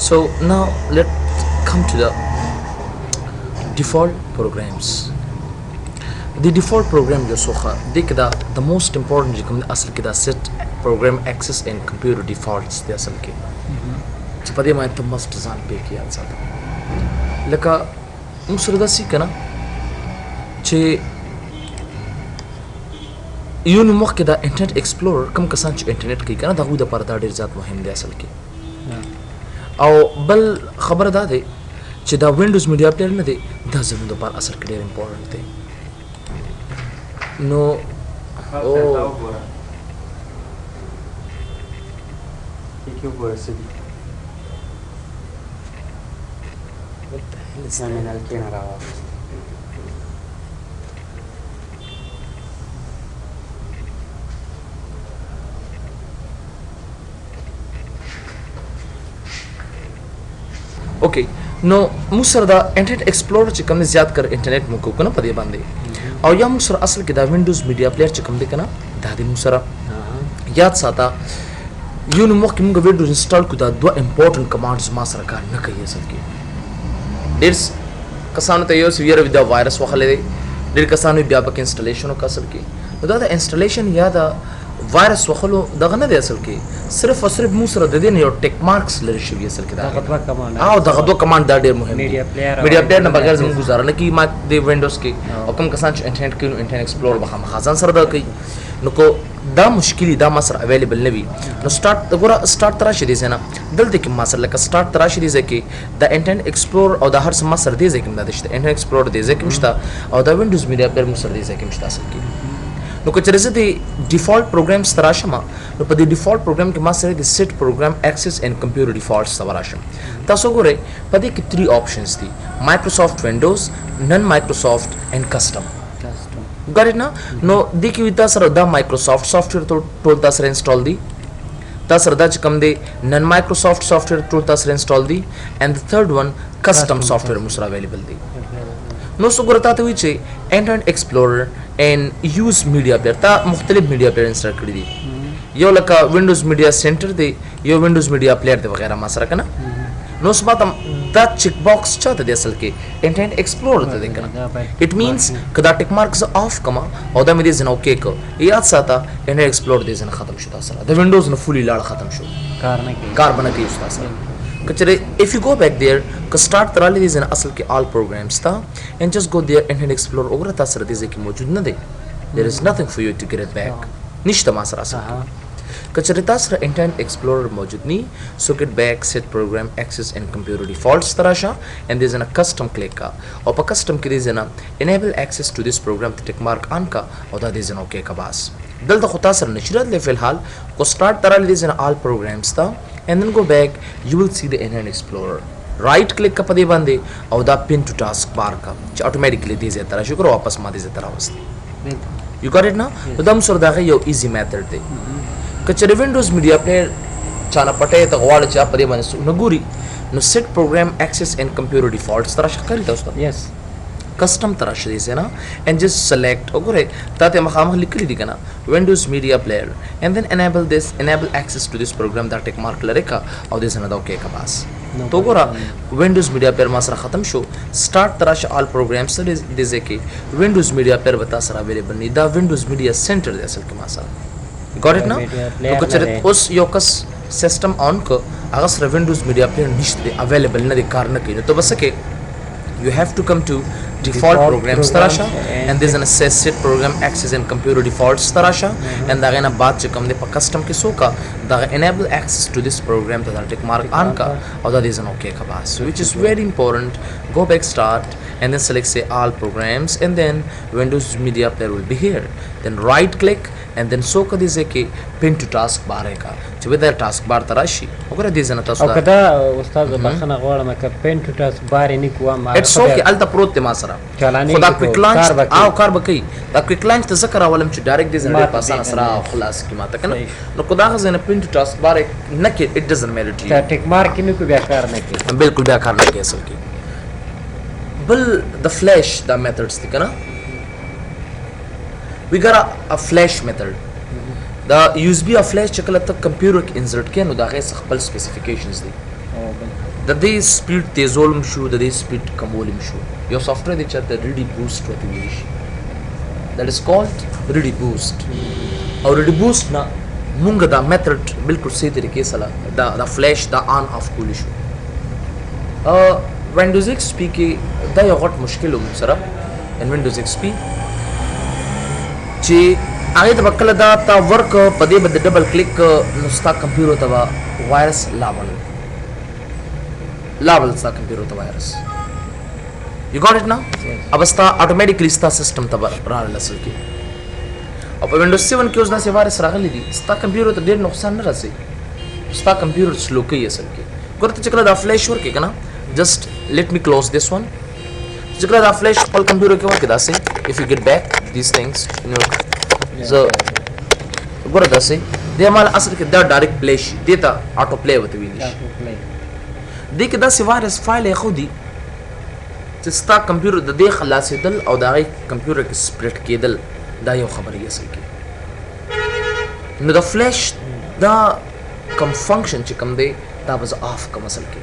So now let's come to the default programs. The default program جو څوخه دې کې دا the most important چې کوم اصل کې دا set program access and computer defaults دی اصل کې چې په دې باندې ته must ځان پې کې یاد ساته لکه موږ سره داسې کنه چې یو نو مخکې دا انټرنیټ ایکسپلورر کوم کسان چې انټرنیټ کوي کنه دا هغوی دپاره دا ډېر زیات مهم دی اصل کې او بل خبره دا دی چې دا وینډوز میډیا پلیئر نه دی دا زموږ دپاره اصل کې ډېر امپورټنټ دی نو اوکې نو موږ سره دا انټرنیټ ایکسپلورر چې کوم دی زیات کر انټرنیټ موږ کوو که نه په دې باندې او یا موږ سره اصل کې دا وینډوز میډیا پلیئر چې کوم دی که نه دا دی موږ سره یاد ساته یو نو مخکې موږ وینډوز انسټال کړو دا دوه امپورټنټ کمانډز ما سره کار نه کوي اصل کې ډېر کسانو ته یو څه ویره وي دا وایرس وهلی دی ډېر کسانو بیا پکې انسټالیشن وکړه اصل کې نو دا د انسټالیشن یا د وایرس وهلو دغه نه دی اصل کې صرف او صرف موږ سره د دې نه یو ټیک مارکس لري شوي اصل کې او دغه دوه کمانډ دا ډېر مهم دي میډیا پلیئر نه بغیر زموږ ګزاره نه کېږي ما د وینډوز کې او کوم کسان چې انټرنیټ کوي نو انټرنیټ ایکسپلورر به خامخا ځان سره دا کوي نو کو دا مشکل دا ما سره اویلیبل نه وي نو ګوره سټارټ ته راشي دې ځای نه دلته کې ما سره لکه سټارټ ته راشي دې ځای کې د انټرنیټ ایکسپلورر او دا هر څه ما سره دې ځای کې دا شته انټرنیټ ایکسپلورر دې ځای کې شته او دا وینډوز میډیا پلیئر مو سره دې ځای کې شته اصل کې نو که چېرې زه د ډیفالټ پروګرامس ته راشم نو په دې ډیفالټ پروګرام کې ما سره د سیټ پروګرام ایکسس اینډ کمپیوټر ډیفالټس ته وراشم تاسو ګورئ په دې کې 3 آپشنز دي مایکروسافټ وینډوز نن مایکروسافټ اینډ کسټم got it now نو دې کې تا سره دا مایکروسافټ سافټویر ټول تا سره انسټال دي تا سره دا چې کوم دی نن مایکروسافټ سافټویر ټول تا سره انسټال دي اینډ د تھرډ ون کسټم سافټویر مو سره اویلیبل دی نو څه ګوره تا ته وایي چې انټرنیټ ایکسپلورر اینڈ یوز میډیا پلیئر تا مختلف میډیا پلیئر انسټال کړي دي یو لکه وینډوز میډیا سینټر دی یو وینډوز میډیا پلیئر دی وغیرہ ما سره که نه نو اوس ما ته دا چیک باکس چاته دی اصل کې انټرنیټ ایکسپلورر ته دی که نه اټ مینس که دا ټیک مارک زه آف کړم او دا مې دې ځای نه اوکې کړ یاد ساته انټرنیټ ایکسپلورر دې ځای نه ختم شو تا سره د وینډوز نه فولي لاړ ختم شو کار به نه کوي تا سره که چېرې if you go back there که سټارټ ته راغلی دې ځای نه اصل کې آل پروګرامس ته and just go there انټرنیټ ایکسپلورر وګوره تا سره دې ځای کې موجود نه دی there is nothing for you to get it back نشته ما سره اصل کې که چېرې تا سره انټرنیټ ایکسپلورر موجود نی سو get back set program access and computer defaults ته راشه and دې ځای نه کسټم کلیک کا او په کسټم کې دې ځای نه enable access to this program ته ټیک مارک آن کا او دا دې ځای نه اوکې کا بس دلته خو تا سره نشي راتلی فی الحال کو سټارټ ته راغلی دې ځای نه آل پروګرامس ته and then go back you will see the internet explorer right click کا پدې باندې او دا pin to task bar کا چې automatically دې ځای ته راشي کړو واپس ما دې ځای ته راوستي you got it now دا هم سره دغه یو easy method دی که چېرې وینډوز میډیا پلیئر چانه پټی ته غواړي چې په دې باندې نه ګوري نو سیټ پروګرام ایکسس اینډ کمپیوټر ډیفالټس ته راشي ښکاري تاسو ته کسٹم طرح سے دیسے نا and just select وګورئ تا ته مخامخ لیکلی دي کنه Windows Media Player and then enable access to this program دا ټیک مارک لري کا او دې سره دا اوکې کا بس تو ګورا Windows Media Player ما سره ختم شو start طرح سے all programs سره دې ځکه Windows Media Player وتا سره available نه دا Windows Media Center دی اصل کې ما سره got it now نو کچره اوس یو کس سیستم آن کو هغه سره Windows Media Player نشته available نه دی کار نه کوي نو بس کې you have to come to default programs tarasha and there's an set program access and computer defaults tarasha and da gana baad che kam de pa custom ke soka da enable access to this program to that tick mark on ka or that is an okay ka bas which is very important go back start and then select say all programs and then Windows Media Player will be here then right click and then soka dise ke pin to task bar ka چې ودا ټاسک بار تراشي وګوره دې زنه تاسو او کدا استاد بخنه غواړم ک پین ټو ټاسک بار نه کوه ما اټس اوکې الته پروت ته ما سره خدا کویک لانچ او کار بکی دا کویک لانچ ته ذکر اولم چې ډایرکټ دې زنه په اسانه سره خلاص کی ماته کنه نو خدا غزنه پین ټو ټاسک بار نه کې اټ ډزنټ میټر ټی ټیک مارک نه کو بیا کار نه کې بالکل بیا کار نه کې اصل کې بل د فلیش دا میتھډز دي کنه we got a flash method دا USB او فلیش چې کله ته کمپیوټر کې انسرټ کړي نو دا غي خپل سپیسیفیکیشنز دي د دې سپیډ تیزول شو د دې سپیډ کمول شو یو سافټویر دی چې د ریډي بوست وته ویل شي that is called ready boost او ready boost نه مونږ دا میتھډ بالکل صحیح طریقې سره دا فلیش دا آن آف کول شو وینډوز ایکس پی کې دا یو غټ مشکل و سره ان وینډوز ایکس پی چې هغه د وکړه دا تا ورک په دې باندې ډبل کلیک نو ستا کمپیوټر ته وایرس لاول ستا کمپیوټر ته وایرس You got it now? Yes. अब स्ता ऑटोमेटिकली स्ता सिस्टम तब राल असल की अब विंडोज 7 के उसदा से वायरस रागली दी स्ता कंप्यूटर तो ढेर नुकसान न रसे स्ता कंप्यूटर स्लो के असल की करते चकला दा फ्लैश वर्क के ना just let me close this one चकला दा फ्लैश पल कंप्यूटर के वर्क दा से if you get back these things you know so गोरा दा से दे माल असल के दा डायरेक्ट प्ले देता ऑटो प्ले होते वी दे के दा से वायरस फाइल है खुदी چې ستا کمپیوټر د دې خلاصېدل او د هغې کمپیوټر کې سپریټ کېدل دا یو خبرې اصل کې نو د فلیش دا کم فنکشن چې کوم دی دا به زه آف کړم اصل کې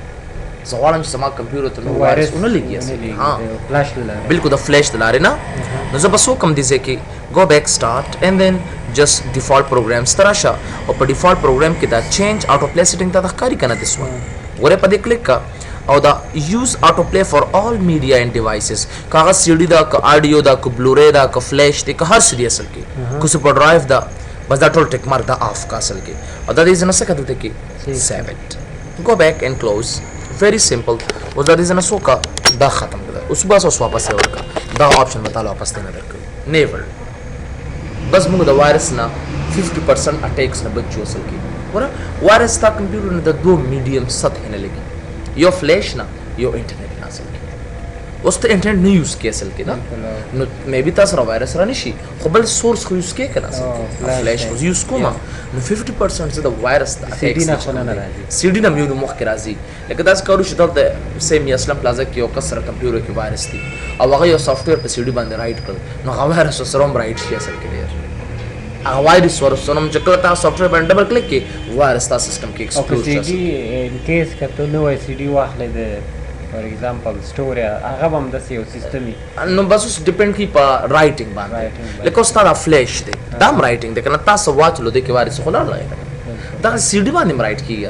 زه غواړم چې زما کمپیوټر ته نور وایرس ونه لګي اصل کې بالکل د فلیش د لارې نه نو زه به څه وکړم دې ځای کې go back start and then just default programs ته راشه او په default program کې دا change auto play setting ته ښکاري که نه this one ګورې په دې کلیک کا او دا use auto play for all media and devices کاغذ CD دا که آډیو دا که بلورے دا که فلیش دی که هر څه دی اصل کې که سپر ډرایو دا بس دا ټول ټیک مارک دا آف کا اصل کې او دا دې ځنه څه کړه کې save it go back and close very simple او دا دې ځنه څه کا دا ختم کړه اوس بس اوس واپس ورکا دا آپشن متاله واپس نه درکړي never بس موږ د وایرس نه 50% اٹیکس نه بچو اصل کې ور وایرس تا کمپیوټر نه د دوه میډیم سطح نه لګي یو فلیش نه یو انټرنیټ نه اصل کې اوس ته انټرنیټ نه یوز کې اصل کې نه نو مې بي تاسو را وایرس را نشي خو بل سورس خو یوز کې کنه اصل کې فلیش خو یوز کوم نو 50% د وایرس د اټیکس نه راځي CD نه یو مخ کې راځي لکه تاسو کارو چې د سیم اسلام پلازا کې یو کسر کمپیوټر کې وایرس دی او هغه یو سافټویر په CD باندې رائټ کړ نو هغه وایرس سره هم رائټ شي اصل کې هغه وایرس ورسونم چې کله تاسو سافټویر باندې ډبل کلیک کې وایرس تاسو سیستم کې ایکسپلور شي CD ان کیس کته نو CD واخلې د فور ایگزامپل سټوري هغه هم د یو سیستمي نو بس اوس ډیپند کی په رائټینګ باندې لکه اوس تا فلیش دی دا رائټینګ دی کنه تاسو واچلو د کې وایرس خو نه لای دا CD باندې رائټ کیږي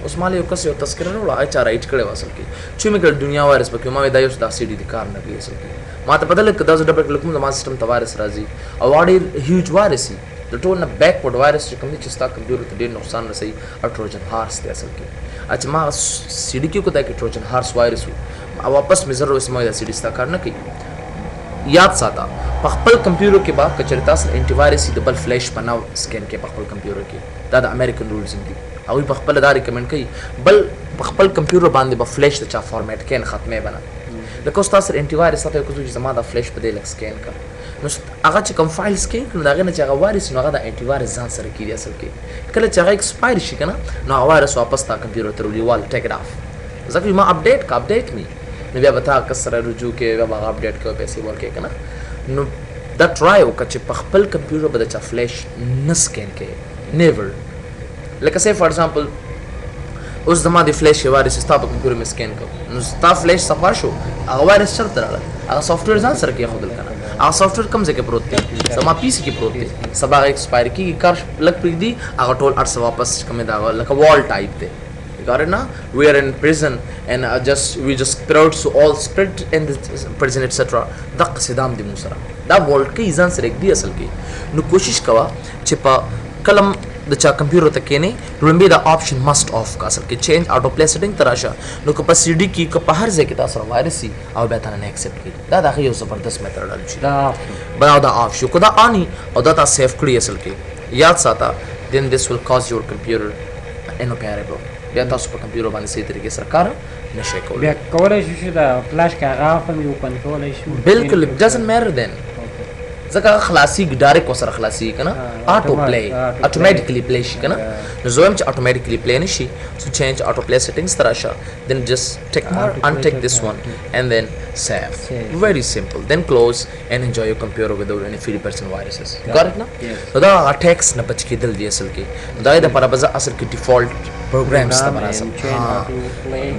اوس مال یو کس یو تذکرہ وروړه اچھا رائټ کړي واسل کې چې موږ دنیا وایرس پکې ما دا یو دا CD د کار نه کوي اصل کې ما ته بدل کړه دا ډبل کلیک کوم د ما سیستم ته وایرس راځي او اړ هیوج وایرس د ټول نه بیکورډ وایرس چې کوم چې ستا کمپیوټر ته ډېر نقصان رسوي او ټروجن هارس دی اصل کې اچھا ما CD کې کو دا کې ټروجن هارس وایرس او واپس مې ضرور اسمه دا CD ستا کار نه کوي یاد ساته په خپل کمپیوټر کې با کچری تاسو انټي وایرس د بل فلیش پناو سکین کې په خپل کمپیوټر کې دا د امریکن رولز دي او په خپل دا ریکمند کوي بل په خپل کمپیوټر باندې به فلیش د چا فارمیټ کې ختمه بنا لکه تاسو انټي وایرس ته کوم چې زما دا فلیش په دې لک سکین کا نو هغه چې کوم فایل سکین کړي دا غنه چې هغه وایرس نو هغه د انټي وایرس ځان سره کیږي اصل کې کله چې هغه ایکسپایر شي کنه نو هغه وایرس واپس تا کمپیوټر ته ولې ټیک اټ اف ځکه ما اپډیټ می نو بیا به تا کسره رجوع کې بیا هغه اپډیټ کوي پیسې ورکې کنه نو دا ټرای وکړه چې په خپل کمپیوټر باندې چا فلیش نه سکین کې نیور لکه سه فار ایگزامپل اوس زما د فلیش وایرس ستا په کمپیوټر مې سکین کړ نو ستا فلیش صفا شو هغه وایرس چرته راغله هغه سافټویر ځان سره کې خودل کنه هغه سافټویر کوم ځای کې پروت دی زما PC کې پروت دی سبا ایکسپایر کیږي کار لک پرې دی هغه ټول ارس واپس کومه دا لکه وال ټایپ دی got it now we are in prison and we just crowd so all spread in the prison etc دق صدام دی موسره دا وال کې ځان سره دی اصل کې نو کوشش کوا چې په کلم د چا کمپیوټر ته کېنه لومړی دا آپشن مست آف کا اصل کې چینج آټو پلی سیټینګ تراشه نو که په CD کې که په هر ځای کې تاسو وایرس سي او به تاسو نه ایکسپټ کړئ دا دغه یو زبردست میتھډ دی دا بنا دا آف شو کدا اني او دا تاسو سیف کړی اصل کې یاد ساته then this will cause your computer inoperable بیا تاسو په کمپیوټر باندې صحیح طریقې سره کار نشئ کولای بیا کولای شو دا فلاش کې هغه هم یو کنټرول شي بالکل it doesn't matter then ځکه خلاصي ډایرکټ وسره خلاصي کنه اټو پلی اتوماتیکلی پلی شي کنه نو زه وایم چې اتوماتیکلی پلی نشي سو چینج اټو پلی سیټینګز ته راشه then just take mark untick this one and then save very simple then close and enjoy your computer without any 50% viruses got it now نو دا attacks نه بچ کېدل دی اصل کې دا د پر بزه اصل کې ډیفالت پروګرامز ته برازم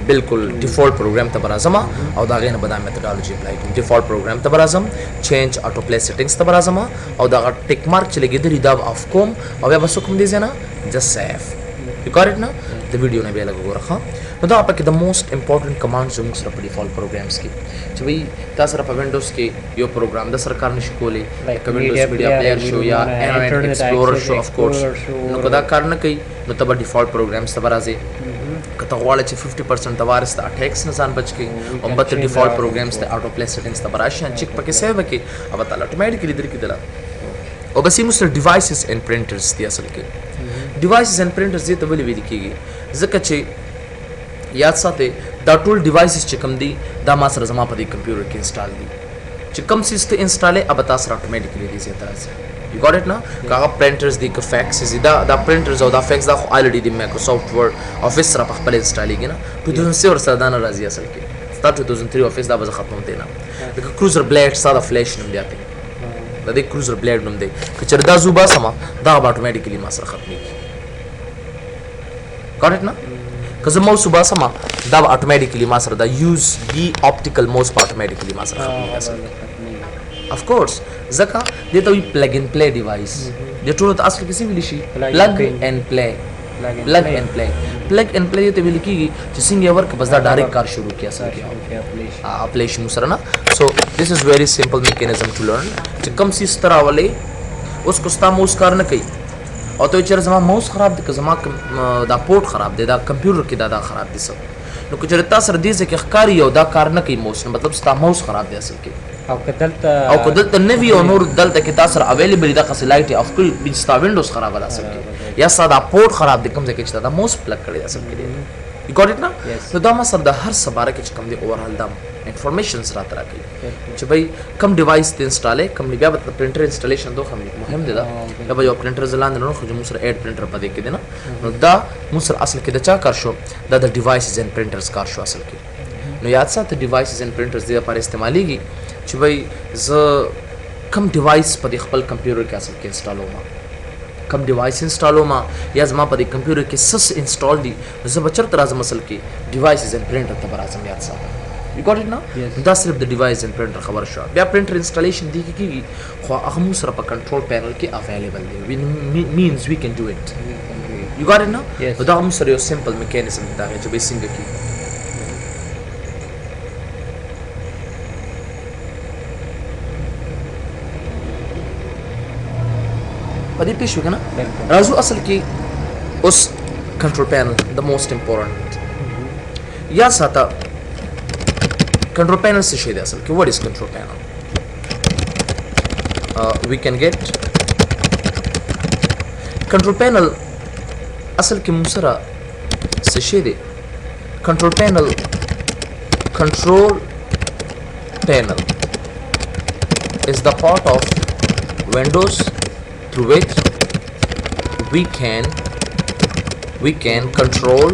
بالکل ډیفالت پروګرام ته برازم او دا غینه بدام میتھډالوجي اپلای کوم ډیفالت پروګرام ته برازم چینج اټو پلی سیټینګز ته برازم او دا ټیک مارک چې لګیدلی دا اف کوم او بیا بس کوم دی زنه جست سیف یو ګاټ اټ نو د ویډیو نه بیا لګوره نو دا پکې د موست امپورټنت کمانډز زموږ سره په ډیفالت پروګرامز کې چې وی تاسو سره په وینډوز کې یو پروګرام د سرکار نشي کولی لکه وینډوز میډیا پلیئر شو یا انټرنیټ ایکسپلورر شو اف کورس نو کدا کار نه کوي نو تب ډیفالت پروګرامز ته راځي کته غواړي چې 50% د وایرس د اٹیکس نه ځان بچ کی او بت ډیفالت پروګرامز ته اټو پلی سیټینګز ته راشي ان چیک پکې سیو وکي او تعالی اتوماتیکلی درکې دلا او بس یې مستر ډیوایسز اینڈ پرینټرز دی اصل کې ډیوایسز اینڈ پرینټرز دې ته ولې ویل کېږي ځکه چې یاد ساتئ دا ټول ډیوایسز چې کوم دي دا ما سره زما په دې کمپیوټر کې انسټال دي چې کوم سیس ته انسټالې اب تاسو اتوماتیکلی دې زیاته راځي یو ګاټ اټ نه کاغه پرینټرز دي که فیکسز دا پرینټرز او دا فیکس دا الریډي د مایکروسافټ ورډ افیس سره په خپل انسټالیږي نه 2007 سره دا نه راځي اصل کې ستا 2003 افیس دا به ختم دی نه لکه کروزر بلیډ ساده فلیش نوم دی دا د کروزر بلیډ نوم دی که چېرې دا زوبا سما دا به اتوماتیکلی ما سره ختمېږي ګاټ اټ نه که زه موس وباسم دا به اتوماتیکلی ما سره دا یوز بي اپټیکل موس به اتوماتیکلی ما سره ختمېږي اصل اف کورس ځکه دې ته وایي پلګ ان پلی ډیوایس دې ټولو ته اصل کې څه ویلی شي پلګ ان پلی پلګ ان پلی پلګ ان پلی ته ویل کېږي چې څنګه یې ورک بس دا ډایرکټ کار شروع کړي اصل کې اپلی شي مو سره نه سو دیس از ویری سمپل میکانیزم ټو لرن چې کوم سیس ته راولې اوس کو ستا موس کار نه کوي او ته چېرې زما موس خراب دی که زما دا پورټ خراب دی دا کمپیوټر کې دا خراب دي څه نو که چېرې تا سره دې ځای کې ښکاري او دا کار نه کوي موس نو مطلب ستا موس خراب دی اصل کې او که دلته نه وي او نور دلته کې تا سره اویلیبل دا قصې لایټ اف کړي ستا وینډوز خراب ده اصل کې یا ستا دا پورټ خراب دی کوم ځای کې چې دا موس پلګ کړی دی اصل کې یو ګاټ اټ نه نو دا ما سره د هر څه باره کې چې کوم دی اوورال دا انفارمیشنز راته راکوي چې بھائی کم ډیوایس ته انسټالې کم بیا به پرنټر انسټالیشن دوه مهم دی دا یا به یو پرنټر زلاند نه خو موږ سره اډ پرنټر پدې کې دی نه نو دا موږ سره اصل کې د چا کار شو دا د ډیوایسز اینڈ پرنټرز کار شو اصل کې نو یاد ساته ډیوایسز اینڈ پرنټرز دې لپاره استعمالېږي چې بھائی زه کم ډیوایس په خپل کمپیوټر کې اصل کې انسټالوم کم ډیوایس انسټالوم یا زما په کمپیوټر کې سس انسټال دي زه به چېرته راځم اصل کې ډیوایسز اینڈ پرنټر ته به راځم یاد ساته You got it now? Yes. دا صرف د ډیوایس اینڈ پرنټر خبر شو بیا پرنټر انسټالیشن دی کېږي خو هغه موږ سره په کنټرول پینل کې اویلیبل دی مینز وی کین ډو اټ یو ګاټ اټ نو نو دا موږ سره یو سمپل میکانیزم دی دا چې به څنګه کېږي په دې پېښ وکړه راځو اصل کې اوس کنټرول پینل د موست امپورټنت یا ساته control panel se shade asal what is control panel we can get control panel asal ke musara se shade control panel is the part of Windows through which we can control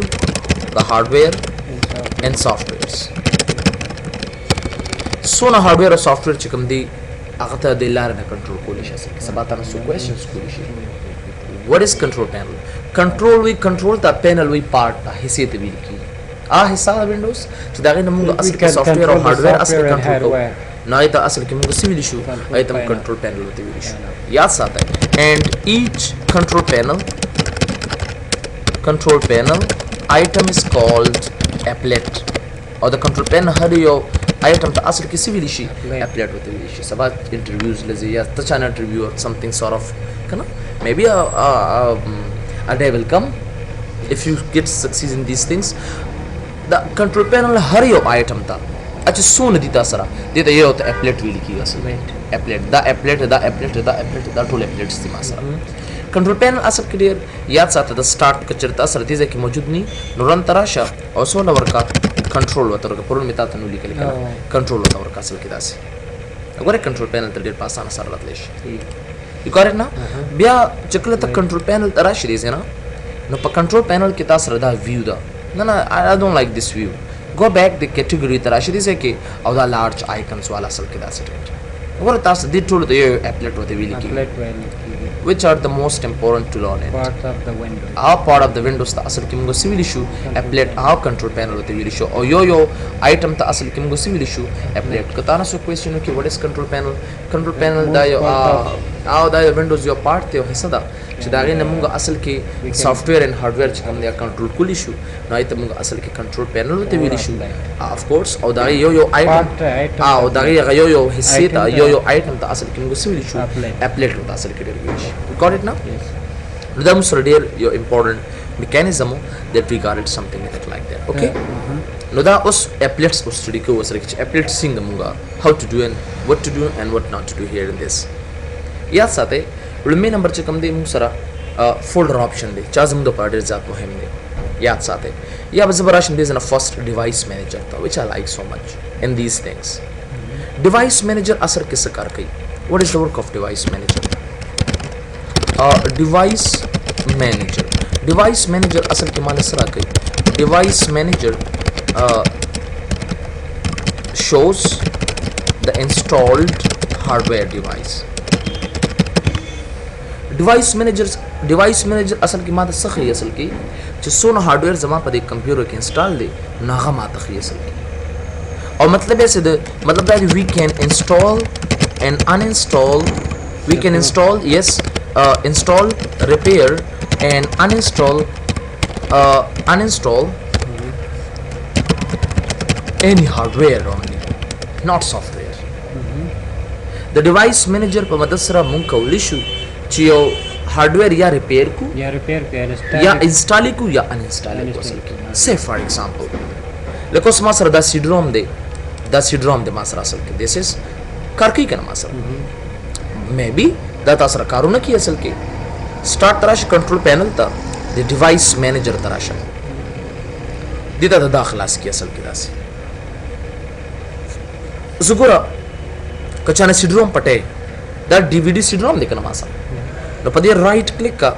the hardware and softwares سونه هارډویر او سافټویر چې کوم دی هغه ته د لارې نه کنټرول کولی شي اصل کې سبا ته نو کوېشنز کولی شي what is control panel control we control the panel we part ته حصے ته ویل کی حصہ د وینډوز چې دا غي موږ اصل کې سافټویر او هارډویر اصل کنټرول کوو نه ایته اصل کې موږ سی ویل شو ایته کنټرول پینل ته ویل شو یاد ساتئ and each control panel item is called applet or the control panel هر یو item ته اصل کې سی ویل شي applet ته ویل شي سبا انټرویوز لزی یا ته چانه انټرویو or something sort of کنه maybe a day will come if you get succeed in these things the control panel هر یو item ته اچھا سونه دي تاسو را دې ته یو ته applet ویل کیږي اصل applet دا ټول applet دي ما سره کنټرول پینل اصل کې ډیر یاد ساته د سٹارټ کچرتا سره دې ځکه موجود ني نورن تراشه او سونه ورکا کنټرول وته ورکا پرون میتا ته نو لیکل کنټرول وته ورکا اصل کې داسې وګوره کنټرول پینل ته ډیر په اسانه سره راتلی شي یو ګاټ اټ نه بیا چې کله ته کنټرول پینل ته راشي دی نه نو په کنټرول پینل کې تاسو سره دا ویو ده نه نه آی ډونټ لایک دیس ویو go back the category ته راشي دی چې او دا لارج آیکنز والا اصل کې دا سټیټ وګوره تاسو دې ټول د یو اپلیټ وته ویل کی which are the most important to learn it part of the windows part of the windows ته اصل کې موږ سویل شو اپلیټ کنټرول پینل وته ویل شو او یو آیټم ته اصل کې موږ سویل شو اپلیټ کته نه سو کوېسچن کې what is control panel دا یو دا windows یو پارت ته حصہ ده چې دا غي نه موږ اصل کې سافټویر ان هارډویر چې کوم دی کنټرول کولی شو نو ایت موږ اصل کې کنټرول پینل وته ویل شو اف کورس او دا یو آیټم او دا یو حصہ ته یو آیټم ته اصل کې موږ سویل شو اپلیټ وته اصل کې ډیر ویل شو got it now نو دا موږ ډیر یو امپورټنت میکانیزم that we got it something like that okay نو دا اوس اپلیټس کو سټډي کوو سره چې اپلیټ څنګه موږ how to do and what to do and what not to do here in this یاد ساتئ لومړی نمبر چې کوم دی موږ سره فولډر آپشن دی چا زموږ لپاره ډېر زیات مهم دی یاد ساتئ یا به زه به راشم دی زه نه فرست ډیوایس مینیجر ته which I like so much in these things ډیوایس مینیجر اثر کې څه کار کوي what is the work of device manager ډیوایس مینیجر اصل کې مال سره کوي ډیوایس مینیجر shows the installed hardware device ډیوایس مینیجر اصل کې ماته څه خي اصل کې چې څونه هارډویر زما په دې کمپیوټر کې انسټال دي نو هغه ماته خي اصل کې او مطلب یې څه ده مطلب دا we can install and uninstall we can install yes install repair and uninstall any hardware only not software the device manager په مدد سره مونږ کولی شو چې یو هارډویر یا ریپیر کو یا انسټال کو یا انسټال کو say for example لکه اوس ما سره دا سی ډروم دی ما سره اصل کې this is کار کوي کنه ما سره maybe دا تاسو سره کارونه کوي اصل کې سٹارټ تراش کنټرول پینل ته د ډیوایس مینیجر تراشه دې ته داخلاس کې اصل کې داسې زګورا کچانه سی ډروم پټه دا ډي وی ډي سی ډروم دی کنه ما سره نو په دې رائټ کلیک کا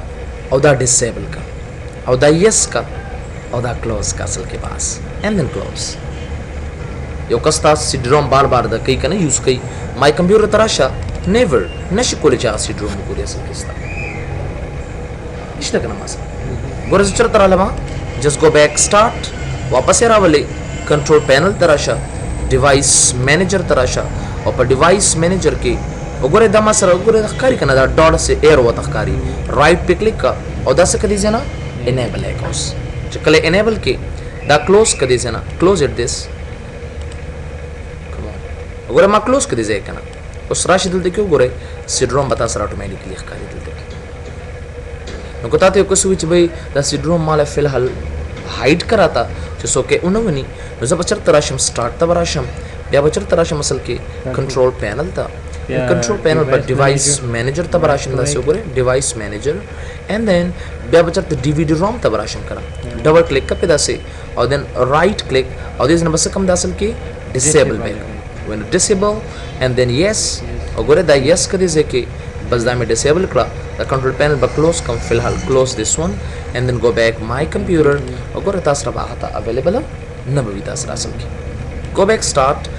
او دا ډیسیبل کا او دا یس کا او دا کلوز کا اصل کې پاس اینڈ دین کلوز یو کستا سی ډروم بار دا کوي کنه یوز کوي مای کمپیوټر تراشه نیور نشي کولی چې سی ډروم وګوري اصل کې ستا نشته کنه ما سره ګورځ چر تر علامه جست گو بیک سٹارټ واپس راولې کنټرول پینل تراشه ډیوایس مینیجر تراشه او په ډیوایس مینیجر کې وګوره دا ما سره وګوره ښکاري کنه دا ډاټ سه ایر وته ښکاري رائټ په کلیک کا او دا څه کدي ځنه انیبل اکوس چې کله انیبل کې دا کلوز کدي ځنه کلوز اٹ دیس وګوره ما کلوز کدي ځای کنه اوس راشي دلته کې وګوره سیډروم بتا سره اتوماتیکلی ښکاري دلته نو کوته ته کوڅوي چې بھائی دا سیډروم مال فی الحال هایډ کراتا چې څوک یې اونونی نو زه بچر تراشم سٹارټ ته راشم بیا بچر تراشم اصل کې کنټرول پینل ته control panel but device manager ته براشم دا څه وګوره device manager and then بیا بچر ته DVD ROM ته براشم کړه ډبل کلیک کپه داسې او then right click او دې نه بس کم داسل کې disable به when disable and then yes وګوره دا yes کدي ځکه بس دا مې disable کړه the control panel به close کم فی الحال close this one and then go back my computer وګوره تاسو را باغه available نه به تاسو را اصل کې go back start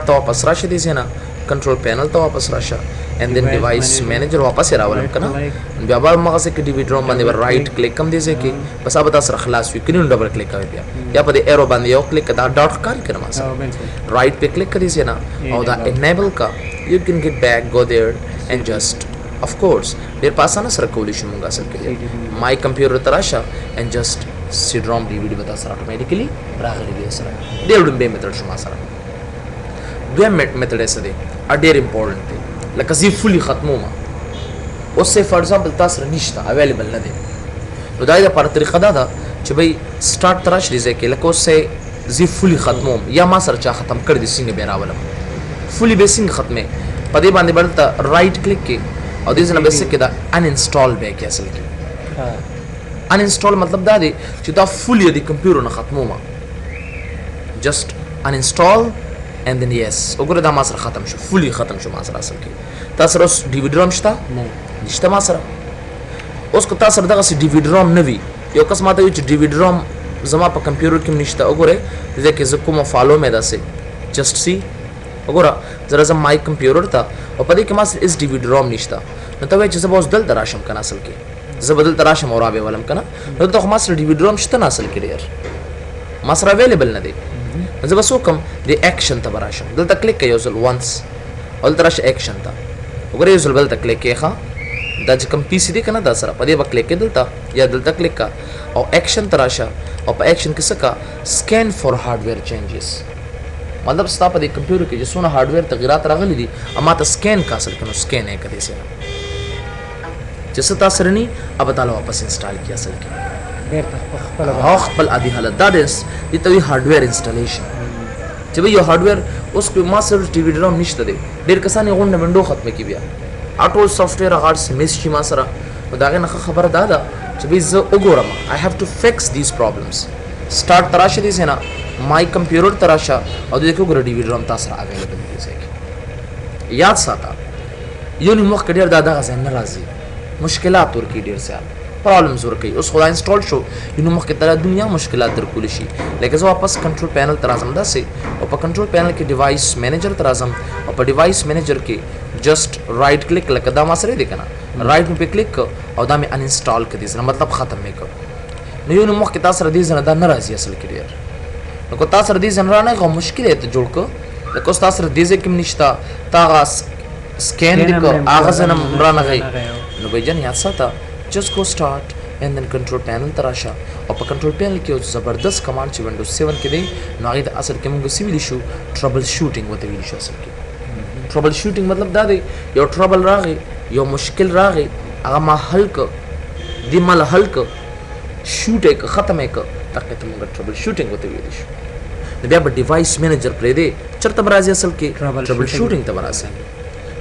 ته واپس راشي دي نه کنټرول پینل ته واپس راشه and then device manager واپس راولم کنه بیا به مغه سره کې DVD ROM باندې رائټ کلیک کم دي ځکه بس اوبه تاسو خلاص وي کینو ډبل کلیک کوي بیا یا په دې ایرو باندې یو کلیک دا ډاټ کار کړم سره رائټ په کلیک کړئ نه او دا enable کا you can get back go there and just of course ډیر پاسانه سره کولی شو موږ اصل کې my computer تراشه and just CD-ROM DVD به تاسو اتوماتیکلی راغلی دی سره ډیر ډېر میتھډ شو ما سره دویم میتھډ یې څه دی ډېر امپورټنت دی لکه زی فولي ختمومه اوس فار ایگزامپل تاسو نشته اویلیبل نه دی نو دا لپاره طریقه دا ده چې بھائی سٹارټ تراش لیزه کې لکه اوس زی فولي ختموم یا ما سره چا ختم کړ دي څنګه به راولم فولي بیسنګ ختمه په دې باندې بلته رائټ کلیک کې او دې نه بس کې دا ان انسټال به کې اصل کې ان انسټال مطلب دا دی چې دا فولي د کمپیوټر نه ختمومه جست ان انسټال and then yes وګوره دا ما سره ختم شو فولي ختم شو ما سره اصل کې تاسو سره اوس ډي وی ډي روم شته نشته ما سره اوس کو تاسو سره دغه ډي وی ډي روم نه وي یو کس ماته وی چې ډي وی ډي روم زما په کمپیوټر کې نشته وګوره دې کې زه کوم فالو مې داسې جست سی وګوره زره زما مای کمپیوټر ته او په دې کې ما سره اس ډي وی ډي روم نشته نو ته وای چې زه به اوس دلته راشم کنه اصل کې زه به دلته راشم او رابې ولم کنه نو دلته خو ما سره ډي وی ډي روم شته نه اصل کې ډېر ما سره اویلیبل نه دی زه به څه وکړم د ایکشن ته به راشم دلته کلیک کوي یو ځل وانس او دلته راشه ایکشن ته وګوره یو ځل بل ته کلیک کوي ښه دا چې کوم پی سی دی که نه دا سره په دې به کلیک کوي دلته یا دلته کلیک کا او ایکشن ته راشه او په ایکشن کې څه کا سکین فور هارډویر چینجز مطلب ستا په دې کمپیوټر کې چې څونه هارډویر تغیرات راغلي دي اما ته سکین کا اصل کې نو سکین یې کړي سره چې څه تاسو رني اب تعالی واپس انسټال کی اصل کې خپل عادي حالت دا دې ته وی هارډویر انسټالیشن چې به یو هارډویر اوس په ما سره ټي وی ډي روم نشته دی ډېر کسان یې غونډه وینډو ختمه کی بیا ټول سافټویر هغه سمیس شي ما سره نو دا غنه خبره دا ده چې به زه وګورم I have to fix these problems start تراشه دي سینا مای کمپیوټر تراشه او دې کې وګوره ډي وی ډي روم تاسو سره اویلیبل دي ځکه یاد ساته یو نو مخ کډیر دا دغه ځای نه راځي مشکلات ورکی ډیر سیال پرابلمز ورکی اوس خدای انسټال شو یو نو مخ کې تر دنیا مشکلات در کول شي لکه زه واپس کنټرول پینل تر اعظم دا سي او په کنټرول پینل کې ډیوایس مینیجر تر اعظم او په ډیوایس مینیجر کې جست رائټ کلیک لکه دا ما سره دی کنه رائټ په کلیک او دا مې ان انسټال کړی ځنه مطلب ختم مې کړ نو یو نو مخ کې تاسو سره دې ځنه دا ناراضي اصل کې ډیر نو کو تاسو سره دې ځنه رانه غو مشکل ته جوړ کو لکه تاسو سره دې ځکه نشتا تا سکین دې کو هغه ځنه رانه غي نو به جن یاد ساته just go start and then control panel تراشه او په control panel کې یو زبردست کمانډ چې وینډوز 7 کې دی نو هغه د اصل کې موږ سی ویل شو ټربل شوټینګ وته ویل شو اصل کې ټربل شوټینګ مطلب دا دی یو ټربل راغی یو مشکل راغی هغه ما حل ک دی مل حل ک شوټ یک ختم یک تاکه ته موږ ټربل شوټینګ وته ویل شو نو بیا په ډیوایس مینیجر پرې دی چرته برازي اصل کې ټربل شوټینګ ته برازي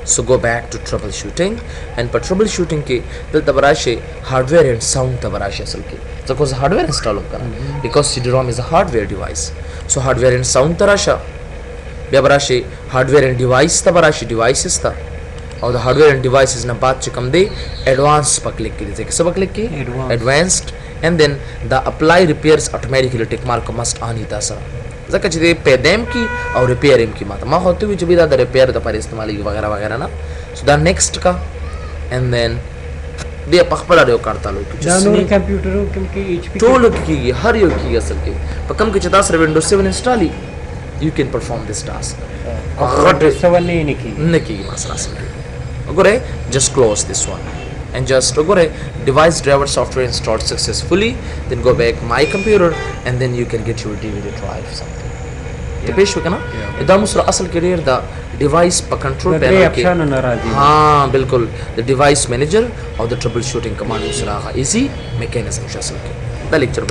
So go back to troubleshooting and for troubleshooting کې دلته براشه hardware and sound ته براشه اصل کې ځکه زه hardware install وکړم because CD-ROM is a hardware device so hardware and sound ته راشه بیا براشه hardware and device ته براشه devices ته او د hardware and devices نه بعد چې کوم دی advanced په کلیک کړئ ځکه څه په کلیک کې advanced and then the apply repairs automatically tick mark must on it تاسو ځکه چې د پیدم کی او ریپیر هم کی ما خو ته وی چې دا د ریپیر د پر استعمالي وغیرہ وغیرہ نه سو دا نیکسٹ کا and then بیا په خپل اړیو کارتالو دا نور کمپیوټرو کوم کې ایچ پی ټول کې هر یو کې اصل کې په کوم کې چې تاسو وینډوز 7 انسټالي you can perform this task هغه څه نه کی مسله اصل کې وګوره just close this one and just وګوره device driver software installed successfully then go back my computer and then you can get your DVD drive something ته پېښ وکنه دا مسره اصل کې ډیر دا ډیوایس په کنټرول پینل کې ها بالکل د ډیوایس مینیجر او د ټربل شوټینګ کمانډ سره هغه ایزی میکانیزم شاسل کې دا لیکچر